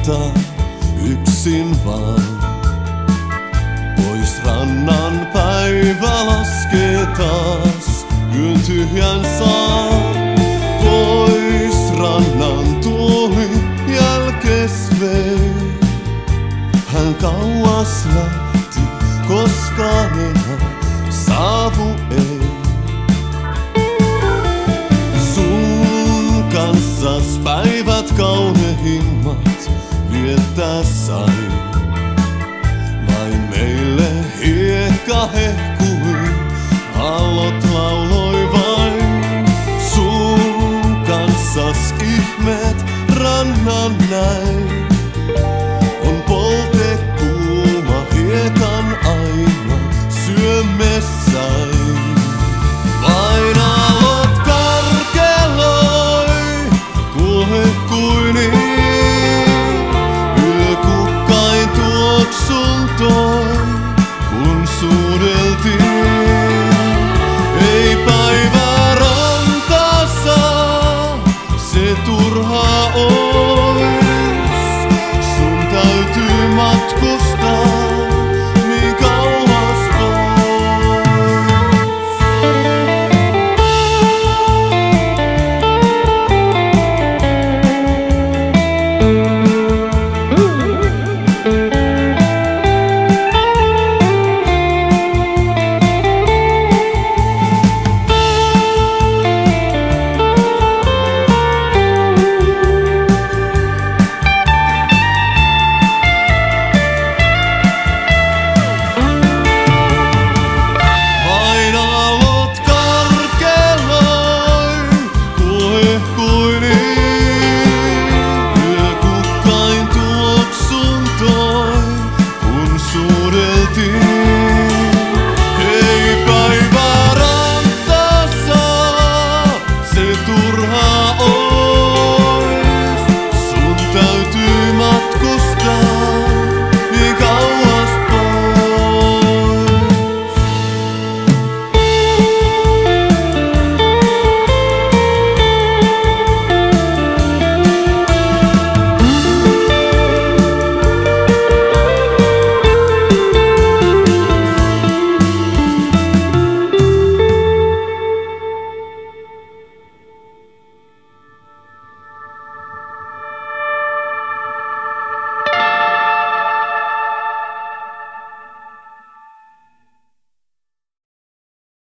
ilta yksin vaan. Pois rannan päivä laskee taas, yön tyhjän saa. Pois rannan tuuli jälkes vei. Hän kauas lähti, koskaan enää saavu ei. Sun kanssas päivät kaunehimmat viettää sain. Vain meille hiekka hehkui, aallot lauloi vain. Sun kanssas ihmeet rannan näin. On polte kuuma hiekan aina syömme sain. Vain aallot karkeloi, kuohekuini. Yökukkain tuoksun toi, kun suudeltiin. Ei päivä